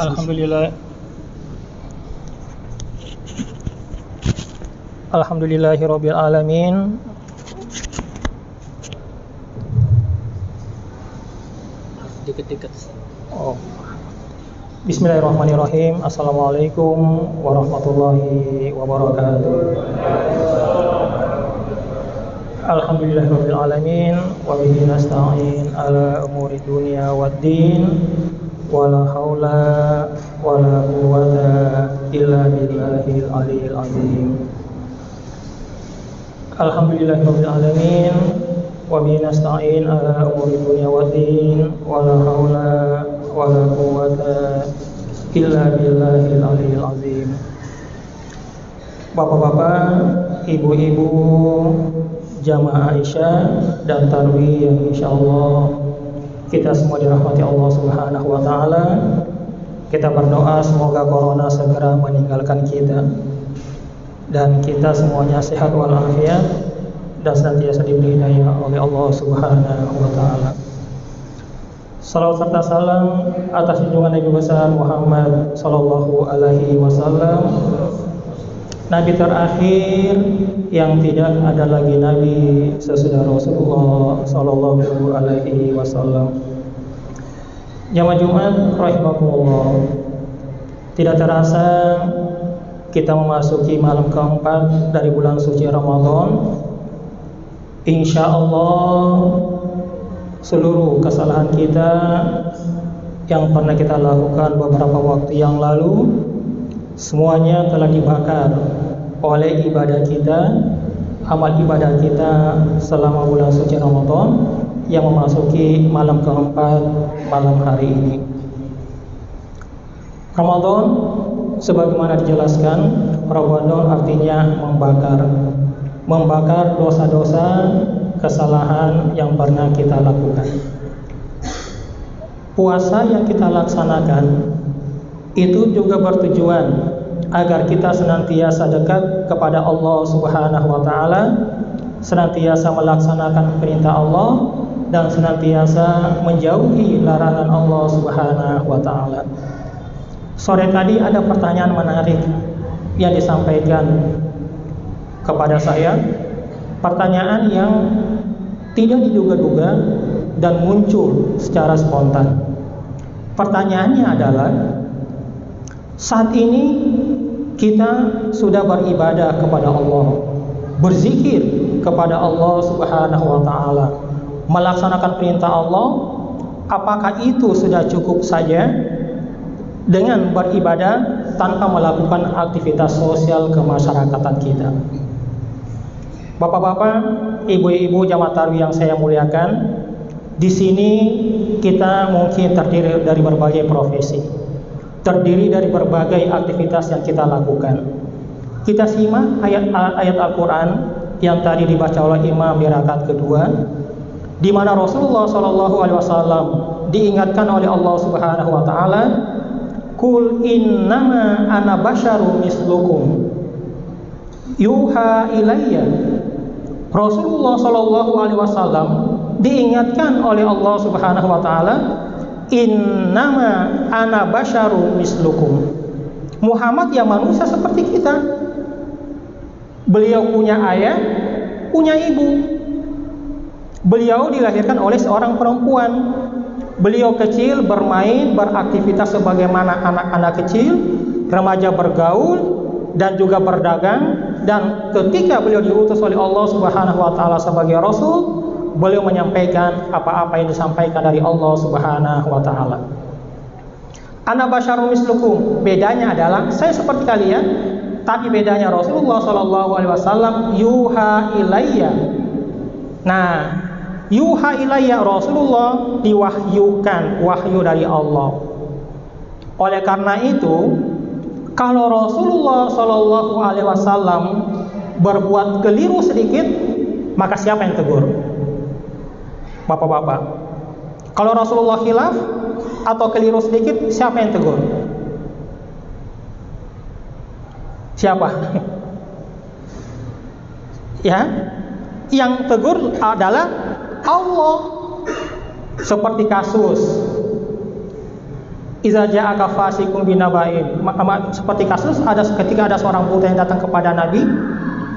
Alhamdulillah. Alhamdulillahirabbil alamin. Dikit-dikit. Bismillahirrahmanirrahim. Assalamualaikum warahmatullahi wabarakatuh. Alhamdulillahirabbil alamin wa bihi nasta'in ala umuri dunya waddin. Wala haula wala quwwata illa billahil aliyil azim. Alhamdulillahirabbil alamin wa bihi nasta'in ala umuri dunya waddin. Wala haula wala quwwata illa billahil aliyil azim. Bapak-bapak, ibu-ibu, jamaah Isya dan Tarwih yang insyaallah kita semua dirahmati Allah Subhanahu wa taala. Kita berdoa semoga corona segera meninggalkan kita dan kita semuanya sehat walafiat dan senantiasa diberi hidayah oleh Allah Subhanahu wa taala. Salawat serta salam atas junjungan Nabi besar Muhammad sallallahu alaihi wasallam, Nabi terakhir yang tidak ada lagi Nabi sesudah Rasulullah sallallahu alaihi wasallam. Jamaah Jumat rahimakumullah. Tidak terasa kita memasuki malam keempat dari bulan suci Ramadan. Insyaallah seluruh kesalahan kita yang pernah kita lakukan beberapa waktu yang lalu semuanya telah dibakar oleh ibadah kita, amal ibadah kita selama bulan suci Ramadan yang memasuki malam keempat malam hari ini. Ramadan sebagaimana dijelaskan, Ramadan artinya membakar dosa-dosa, kesalahan yang pernah kita lakukan. Puasa yang kita laksanakan itu juga bertujuan agar kita senantiasa dekat kepada Allah Subhanahu wa taala, senantiasa melaksanakan perintah Allah dan senantiasa menjauhi larangan Allah Subhanahu wa taala. Sore tadi ada pertanyaan menarik yang disampaikan kepada saya, pertanyaan yang tidak diduga-duga dan muncul secara spontan. Pertanyaannya adalah, saat ini kita sudah beribadah kepada Allah, berzikir kepada Allah Subhanahu wa taala, melaksanakan perintah Allah. Apakah itu sudah cukup saja dengan beribadah tanpa melakukan aktivitas sosial kemasyarakatan kita? Bapak-bapak, ibu-ibu jamaah tarwih yang saya muliakan, di sini kita mungkin terdiri dari berbagai profesi, terdiri dari berbagai aktivitas yang kita lakukan. Kita simak ayat Al-Quran yang tadi dibaca oleh imam di rakaat kedua, di mana Rasulullah SAW diingatkan oleh Allah Subhanahu Wa Taala, "Qul innama ana basyarum mislukum yuha ilayya." Rasulullah SAW diingatkan oleh Allah Subhanahu Wa Taala, innama ana basyarum mislukum. Muhammad ya manusia seperti kita. Beliau punya ayah, punya ibu. Beliau dilahirkan oleh seorang perempuan. Beliau kecil bermain, beraktivitas sebagaimana anak-anak kecil, remaja bergaul dan juga berdagang. Dan ketika beliau diutus oleh Allah Subhanahu wa taala sebagai rasul, beliau menyampaikan apa-apa yang disampaikan dari Allah Subhanahu wa taala. Ana basyarum mislukum, bedanya adalah saya seperti kalian, tapi bedanya Rasulullah sallallahu alaihi wasallam yuha ilayya. Nah, yuha ilayya, Rasulullah diwahyukan, wahyu dari Allah. Oleh karena itu, kalau Rasulullah sallallahu alaihi wasallam berbuat keliru sedikit, maka siapa yang tegur? Bapak-bapak, kalau Rasulullah khilaf atau keliru sedikit, siapa yang tegur? Siapa? Ya, yang tegur adalah Allah. Seperti kasus Iza ja'aka fasiqun binaba'in. Seperti kasus ketika ada seorang buta yang datang kepada Nabi,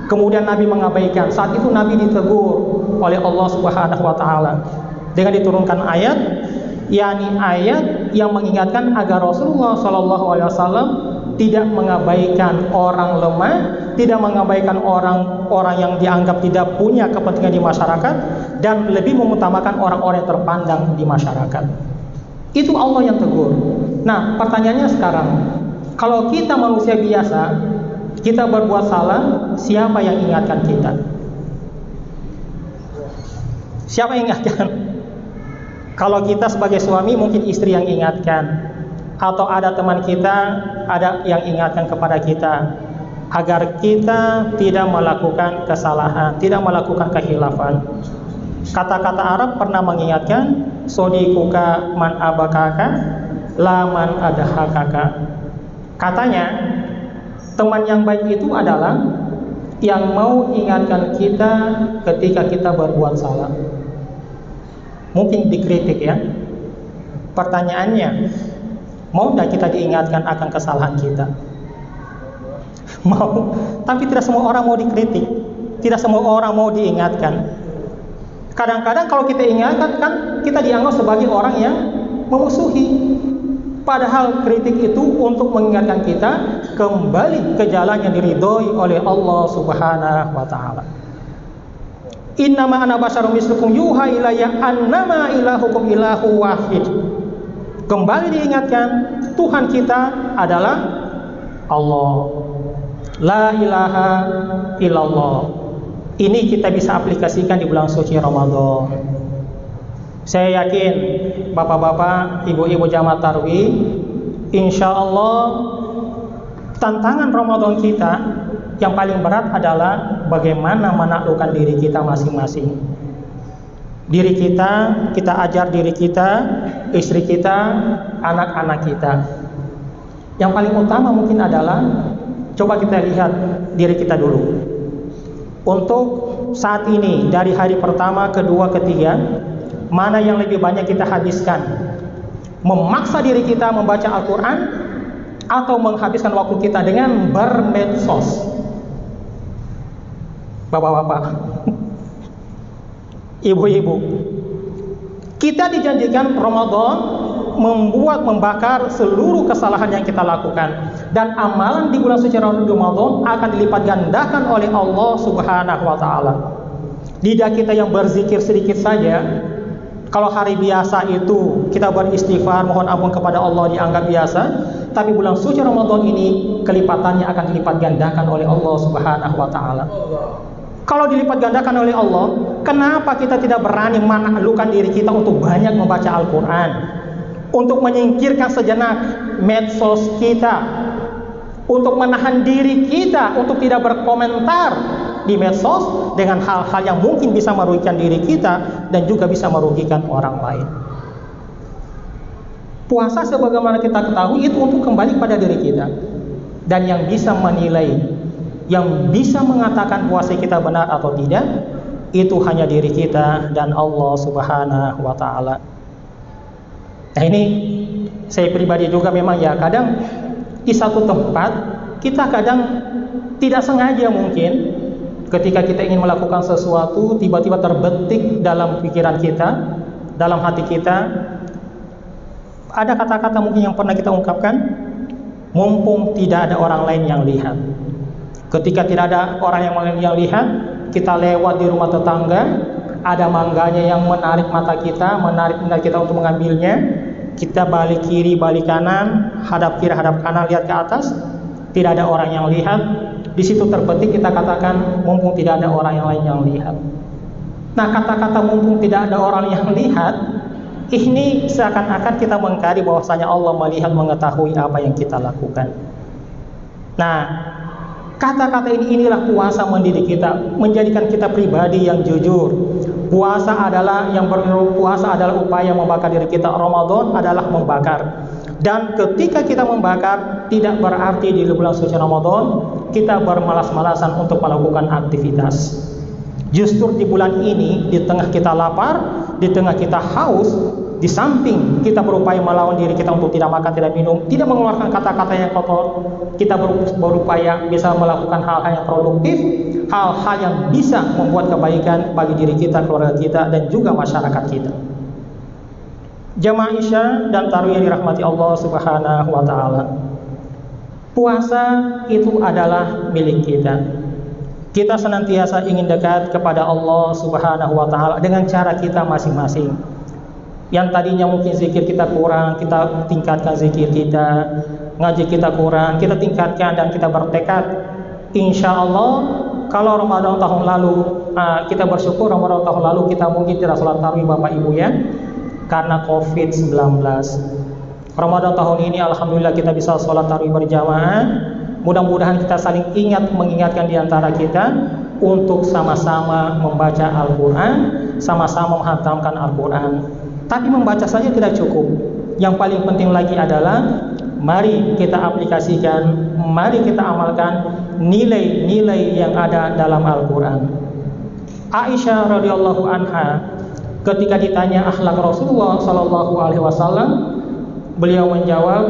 kemudian Nabi mengabaikan. Saat itu Nabi ditegur oleh Allah Subhanahu wa taala dengan diturunkan ayat, yakni ayat yang mengingatkan agar Rasulullah Shallallahu alaihi wasallam tidak mengabaikan orang lemah, tidak mengabaikan orang-orang yang dianggap tidak punya kepentingan di masyarakat, dan lebih mengutamakan orang-orang yang terpandang di masyarakat. Itu Allah yang tegur. Nah, pertanyaannya sekarang, kalau kita manusia biasa, kita berbuat salah, siapa yang ingatkan kita? Siapa yang ingatkan? Kalau kita sebagai suami, mungkin istri yang ingatkan, atau ada teman kita, ada yang ingatkan kepada kita agar kita tidak melakukan kesalahan, tidak melakukan khilafan. Kata-kata Arab pernah mengingatkan, sodikuka man abakaka, la man adahakaka. Katanya, teman yang baik itu adalah yang mau ingatkan kita ketika kita berbuat salah. Mungkin dikritik ya. Pertanyaannya, mau tidak kita diingatkan akan kesalahan kita? Mau. Tapi tidak semua orang mau dikritik, tidak semua orang mau diingatkan. Kadang-kadang kalau kita ingatkan, kan kita dianggap sebagai orang yang memusuhi. Padahal kritik itu untuk mengingatkan kita kembali ke jalan yang diridhoi oleh Allah Subhanahu wa taala. Innama ana basyarum mislukum yuha ilayya annama ilahukum ilahu wahid. Kembali diingatkan, Tuhan kita adalah Allah. La ilaha illallah. Ini kita bisa aplikasikan di bulan suci Ramadan. Saya yakin bapak-bapak, ibu-ibu jamaah tarwih, insya Allah tantangan Ramadan kita yang paling berat adalah bagaimana menaklukkan diri kita masing-masing. Diri kita, kita ajar diri kita, istri kita, anak-anak kita. Yang paling utama mungkin adalah coba kita lihat diri kita dulu. Untuk saat ini, dari hari pertama, kedua, ketiga, mana yang lebih banyak kita habiskan? Memaksa diri kita membaca Al-Quran atau menghabiskan waktu kita dengan bermedsos? Bapak-bapak, ibu-ibu, kita dijanjikan Ramadan membakar seluruh kesalahan yang kita lakukan, dan amalan di bulan suci Ramadan akan dilipat gandakan oleh Allah Subhanahu wa taala. Lidah kita yang berzikir sedikit saja, kalau hari biasa itu kita beristighfar, mohon ampun kepada Allah, dianggap biasa, tapi bulan suci Ramadan ini kelipatannya akan dilipat gandakan oleh Allah Subhanahu wa taala. Kalau dilipat gandakan oleh Allah, kenapa kita tidak berani menaklukkan diri kita untuk banyak membaca Al-Quran, untuk menyingkirkan sejenak medsos kita, untuk menahan diri kita untuk tidak berkomentar di medsos dengan hal-hal yang mungkin bisa merugikan diri kita dan juga bisa merugikan orang lain. Puasa sebagaimana kita ketahui itu untuk kembali pada diri kita, dan yang bisa menilai, yang bisa mengatakan puasa kita benar atau tidak, itu hanya diri kita dan Allah Subhanahu wa taala. Nah, ini saya pribadi juga memang ya, kadang di satu tempat kita kadang tidak sengaja, mungkin ketika kita ingin melakukan sesuatu, tiba-tiba terbetik dalam pikiran kita, dalam hati kita, ada kata-kata mungkin yang pernah kita ungkapkan, mumpung tidak ada orang lain yang lihat. Ketika tidak ada orang yang lihat, kita lewat di rumah tetangga, ada mangganya yang menarik mata kita, menarik minat kita untuk mengambilnya, kita balik kiri, balik kanan, hadap kiri, hadap kanan, lihat ke atas, tidak ada orang yang lihat. Di situ terbetik kita katakan, mumpung tidak ada orang yang lain yang lihat. Nah, kata-kata mumpung tidak ada orang yang lihat, ini seakan-akan kita mengingkari bahwasanya Allah melihat, mengetahui apa yang kita lakukan. Nah, kata-kata inilah puasa mendidik kita, menjadikan kita pribadi yang jujur. Puasa adalah upaya membakar diri kita. Ramadan adalah membakar. Dan ketika kita membakar, tidak berarti di bulan suci Ramadan kita bermalas-malasan untuk melakukan aktivitas. Justru di bulan ini, di tengah kita lapar, di tengah kita haus, di samping kita berupaya melawan diri kita untuk tidak makan, tidak minum, tidak mengeluarkan kata-kata yang kotor, kita berupaya bisa melakukan hal-hal yang produktif, hal-hal yang bisa membuat kebaikan bagi diri kita, keluarga kita, dan juga masyarakat kita. Jamaah Isya dan tarawih yang dirahmati Allah Subhanahu wa taala. Puasa itu adalah milik kita. Kita senantiasa ingin dekat kepada Allah Subhanahu wa taala dengan cara kita masing-masing. Yang tadinya mungkin zikir kita kurang, kita tingkatkan zikir kita, ngaji kita kurang, kita tingkatkan dan kita bertekad. Insya Allah kalau Ramadan tahun lalu kita bersyukur Ramadan tahun lalu kita mungkin tidak sholat tarawih Bapak Ibu ya, karena COVID-19. Ramadan tahun ini alhamdulillah kita bisa sholat tarawih berjamaah. Mudah-mudahan kita saling mengingatkan di antara kita untuk sama-sama membaca Al-Quran, sama-sama menghatamkan Al-Quran. Tapi membaca saja tidak cukup. Yang paling penting lagi adalah mari kita aplikasikan, mari kita amalkan nilai-nilai yang ada dalam Al-Quran. Aisyah radhiyallahu anha ketika ditanya akhlak Rasulullah sallallahu alaihi wasallam, beliau menjawab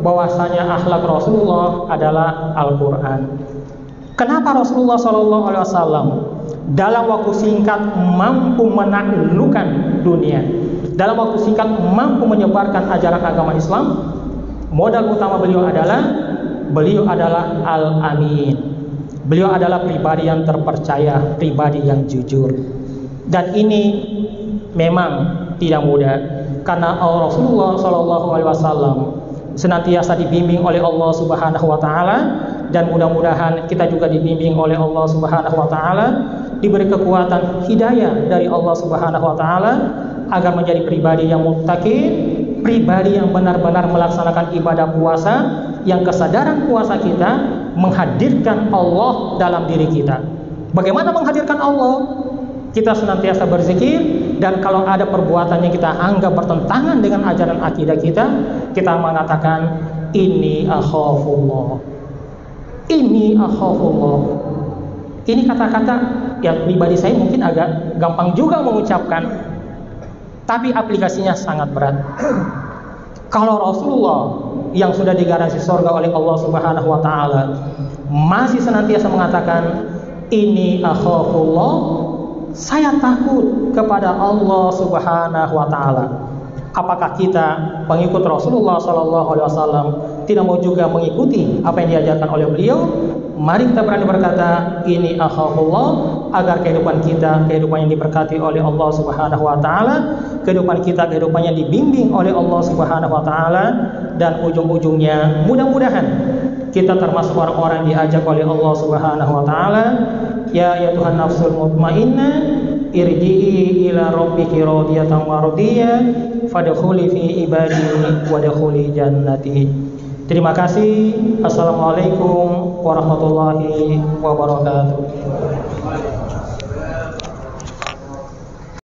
bahwasanya akhlak Rasulullah adalah Al-Quran. Kenapa Rasulullah sallallahu alaihi wasallam dalam waktu singkat mampu menaklukkan dunia, dalam waktu singkat mampu menyebarkan ajaran agama Islam? Modal utama beliau adalah Al-Amin. Beliau adalah pribadi yang terpercaya, pribadi yang jujur. Dan ini memang tidak mudah, karena Rasulullah SAW senantiasa dibimbing oleh Allah Subhanahu wa taala, dan mudah-mudahan kita juga dibimbing oleh Allah Subhanahu wa taala, diberi kekuatan hidayah dari Allah Subhanahu wa taala agar menjadi pribadi yang muttaqi, pribadi yang benar-benar melaksanakan ibadah puasa, yang kesadaran puasa kita menghadirkan Allah dalam diri kita. Bagaimana menghadirkan Allah? Kita senantiasa berzikir, dan kalau ada perbuatan yang kita anggap bertentangan dengan ajaran akidah kita mengatakan ini akhafullah. Ini akhafullah. Ini kata-kata yang pribadi saya mungkin agak gampang juga mengucapkan, tapi aplikasinya sangat berat. Kalau Rasulullah yang sudah digaransi surga oleh Allah Subhanahu wa taala masih senantiasa mengatakan ini akhafullah, saya takut kepada Allah Subhanahu wa taala. Apakah kita pengikut Rasulullah sallallahu alaihi wasallam tidak mau juga mengikuti apa yang diajarkan oleh beliau? Mari kita berani berkata ini akhafullah, agar kehidupan kita kehidupan yang diberkati oleh Allah Subhanahu wa taala, kehidupan kita kehidupan yang dibimbing oleh Allah Subhanahu wa taala, dan ujung-ujungnya mudah-mudahan kita termasuk orang-orang yang diajak oleh Allah Subhanahu wa taala, ya Tuhan nafsul mutmainnah irji'i ila rabbiki radiyatan mardiyah fadkhuli fi ibadi wadkhuli jannati. Terima kasih. Assalamualaikum warahmatullahi wabarakatuh.